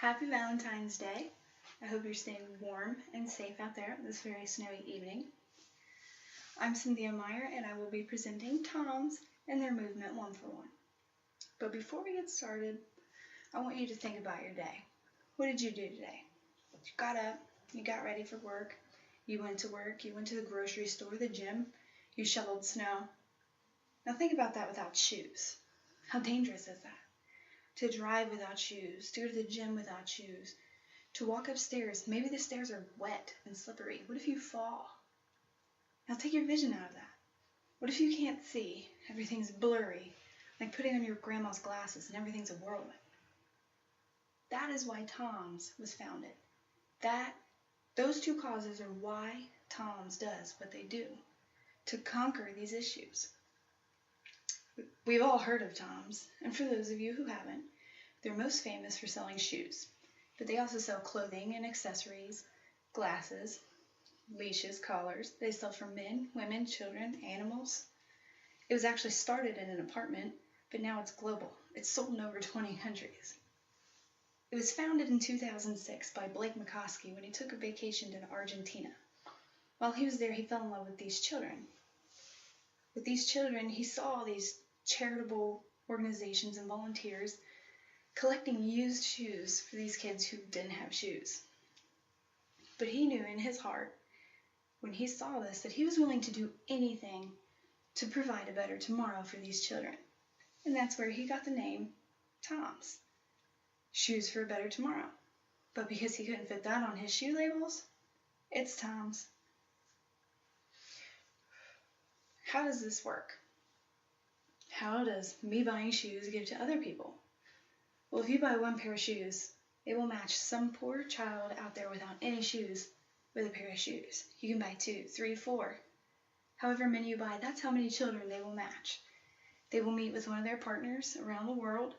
Happy Valentine's Day. I hope you're staying warm and safe out there this very snowy evening. I'm Cynthia Meyer and I will be presenting TOMS and their movement one for one. But before we get started, I want you to think about your day. What did you do today? You got up, you got ready for work, you went to work, you went to the grocery store, the gym, you shoveled snow. Now think about that without shoes. How dangerous is that? To drive without shoes, to go to the gym without shoes, to walk upstairs. Maybe the stairs are wet and slippery. What if you fall? Now take your vision out of that. What if you can't see? Everything's blurry, like putting on your grandma's glasses and everything's a whirlwind. That is why TOMS was founded. Those two causes are why TOMS does what they do, to conquer these issues. We've all heard of TOMS, and for those of you who haven't, they're most famous for selling shoes, but they also sell clothing and accessories, glasses, leashes, collars. They sell for men, women, children, animals. It was actually started in an apartment, but now it's global. It's sold in over 20 countries. It was founded in 2006 by Blake McCoskey when he took a vacation to Argentina. While he was there, he fell in love with these children. With these children, he saw these charitable organizations and volunteers collecting used shoes for these kids who didn't have shoes. But he knew in his heart, when he saw this, that he was willing to do anything to provide a better tomorrow for these children. And that's where he got the name TOMS, Shoes for a Better Tomorrow. But because he couldn't fit that on his shoe labels, it's TOMS. How does this work? How does me buying shoes give to other people? Well, if you buy one pair of shoes, it will match some poor child out there without any shoes with a pair of shoes. You can buy 2, 3, 4. However many you buy, that's how many children they will match. They will meet with one of their partners around the world.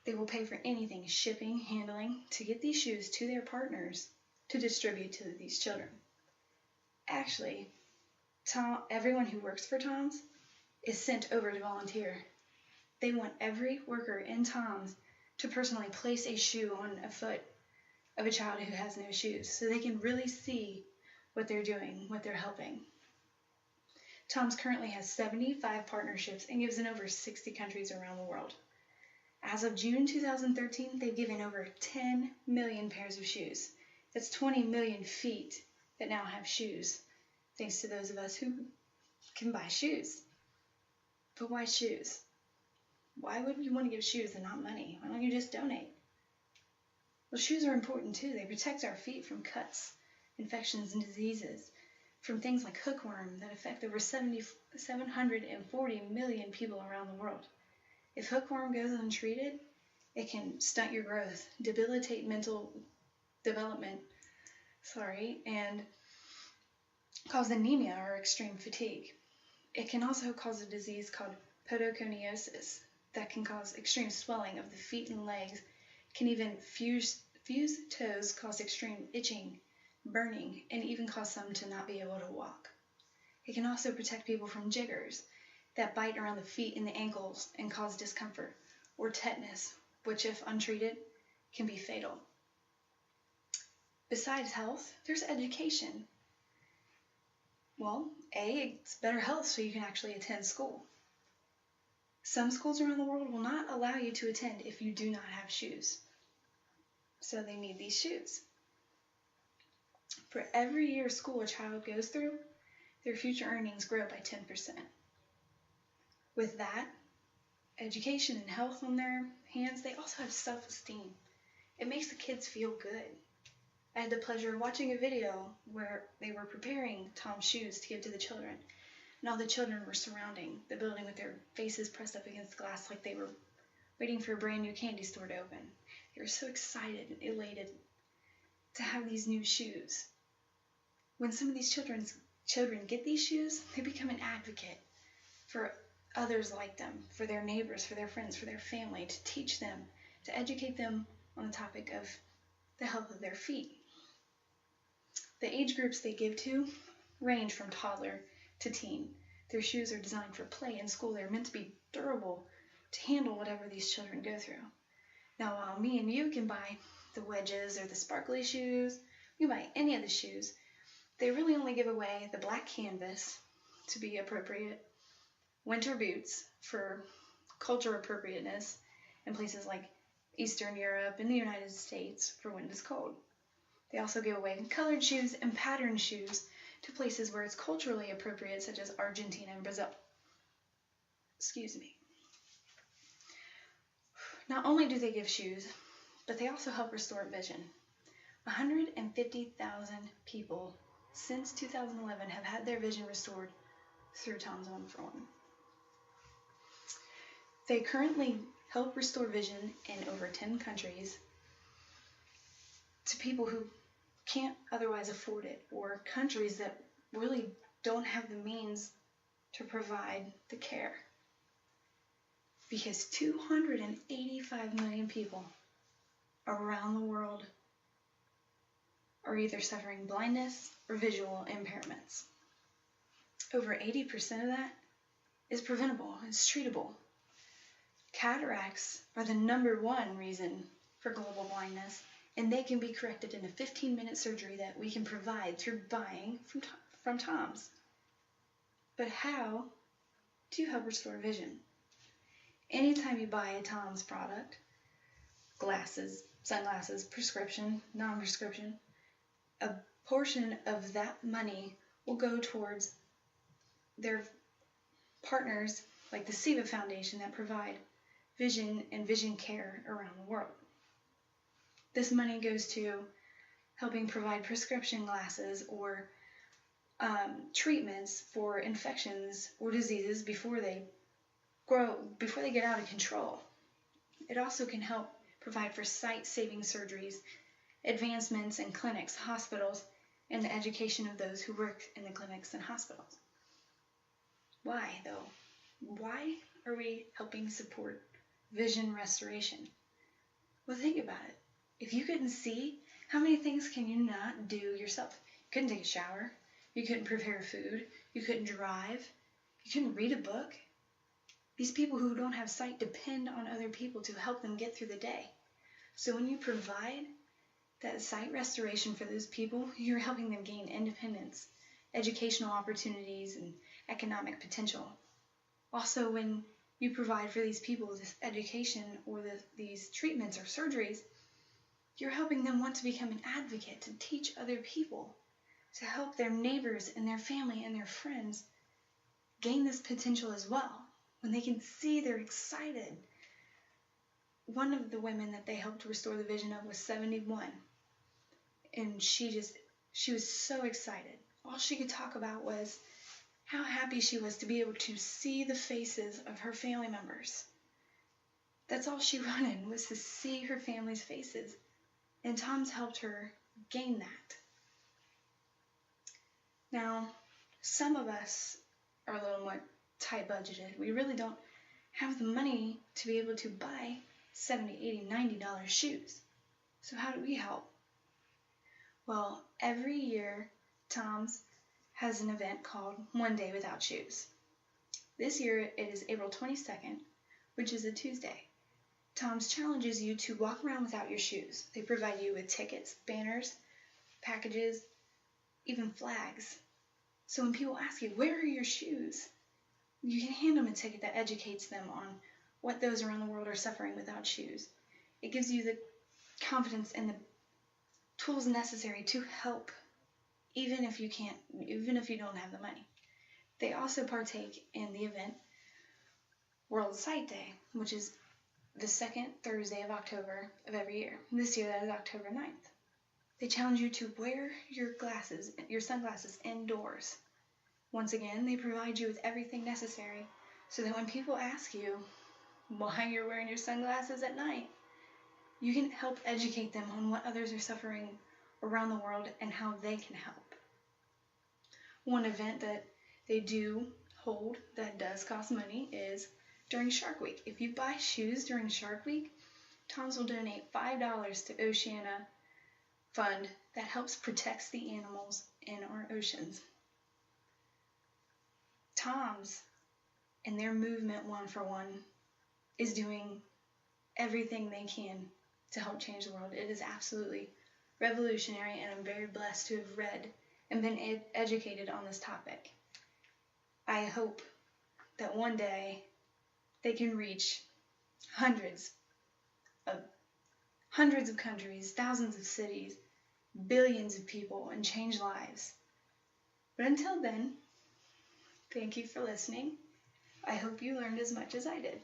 They will pay for anything, shipping, handling, to get these shoes to their partners to distribute to these children. Actually, everyone who works for TOMS is sent over to volunteer. They want every worker in TOMS to personally place a shoe on a foot of a child who has no shoes so they can really see what they're doing, what they're helping. TOMS currently has 75 partnerships and gives in over 60 countries around the world. As of June 2013, they've given over 10 million pairs of shoes. That's 20 million feet that now have shoes, thanks to those of us who can buy shoes. But why shoes? Why would you want to give shoes and not money? Why don't you just donate? Well, shoes are important too. They protect our feet from cuts, infections, and diseases, from things like hookworm that affect over 740 million people around the world. If hookworm goes untreated, it can stunt your growth, debilitate mental development, and cause anemia or extreme fatigue. It can also cause a disease called podoconiosis that can cause extreme swelling of the feet and legs, can even fuse toes, cause extreme itching, burning, and even cause some to not be able to walk. It can also protect people from jiggers that bite around the feet and the ankles and cause discomfort, or tetanus, which if untreated can be fatal. Besides health, there's education. Well, it's better health so you can actually attend school. Some schools around the world will not allow you to attend if you do not have shoes. So they need these shoes. For every year of school a child goes through, their future earnings grow by 10%. With that, education and health on their hands, they also have self-esteem. It makes the kids feel good. I had the pleasure of watching a video where they were preparing TOMS shoes to give to the children, and all the children were surrounding the building with their faces pressed up against the glass like they were waiting for a brand new candy store to open. They were so excited and elated to have these new shoes. When some of these children get these shoes, they become an advocate for others like them, for their neighbors, for their friends, for their family, to teach them, to educate them on the topic of the health of their feet. The age groups they give to range from toddler to teen. Their shoes are designed for play and school. They're meant to be durable, to handle whatever these children go through. Now, while me and you can buy the wedges or the sparkly shoes, you buy any of the shoes, they really only give away the black canvas to be appropriate, winter boots for culture appropriateness in places like Eastern Europe and the United States for when it's cold. They also give away colored shoes and patterned shoes to places where it's culturally appropriate, such as Argentina and Brazil. Excuse me. Not only do they give shoes, but they also help restore vision. 150,000 people since 2011 have had their vision restored through TOMS 1 for 1. They currently help restore vision in over 10 countries to people who can't otherwise afford it, or countries that really don't have the means to provide the care. Because 285 million people around the world are either suffering blindness or visual impairments. Over 80% of that is preventable, it's treatable. Cataracts are the #1 reason for global blindness, and they can be corrected in a 15-minute surgery that we can provide through buying from TOMS. But how do you help restore vision? Anytime you buy a TOMS product, glasses, sunglasses, prescription, non-prescription, a portion of that money will go towards their partners like the SIVA Foundation that provide vision and vision care around the world. This money goes to helping provide prescription glasses or treatments for infections or diseases before they get out of control. It also can help provide for sight-saving surgeries, advancements in clinics, hospitals, and the education of those who work in the clinics and hospitals. Why, though? Why are we helping support vision restoration? Well, think about it. If you couldn't see, how many things can you not do yourself? You couldn't take a shower. You couldn't prepare food. You couldn't drive. You couldn't read a book. These people who don't have sight depend on other people to help them get through the day. So when you provide that sight restoration for those people, you're helping them gain independence, educational opportunities, and economic potential. Also, when you provide for these people this education or these treatments or surgeries, you're helping them want to become an advocate, to teach other people, to help their neighbors and their family and their friends gain this potential as well. When they can see, they're excited. One of the women that they helped restore the vision of was 71, and she was so excited. All she could talk about was how happy she was to be able to see the faces of her family members. That's all she wanted, was to see her family's faces, and TOMS helped her gain that. Now, some of us are a little more tight budgeted. We really don't have the money to be able to buy $70, $80, $90 shoes. So how do we help? Well, every year TOMS has an event called One Day Without Shoes. This year it is April 22nd, which is a Tuesday. TOMS challenges you to walk around without your shoes. They provide you with tickets, banners, packages, even flags. So when people ask you, where are your shoes? You can hand them a ticket that educates them on what those around the world are suffering without shoes. It gives you the confidence and the tools necessary to help, even if you don't have the money. They also partake in the event World Sight Day, which is the second Thursday of October of every year. This year that is October 9th. They challenge you to wear your sunglasses indoors. Once again, they provide you with everything necessary so that when people ask you why you're wearing your sunglasses at night, you can help educate them on what others are suffering around the world and how they can help. One event that they do hold that does cost money is during Shark Week. If you buy shoes during Shark Week, TOMS will donate $5 to Oceana Fund that helps protect the animals in our oceans. TOMS and their movement 1 for 1 is doing everything they can to help change the world. It is absolutely revolutionary, and I'm very blessed to have read and been educated on this topic. I hope that one day they can reach hundreds of countries, thousands of cities, billions of people, and change lives. But until then, thank you for listening. I hope you learned as much as I did.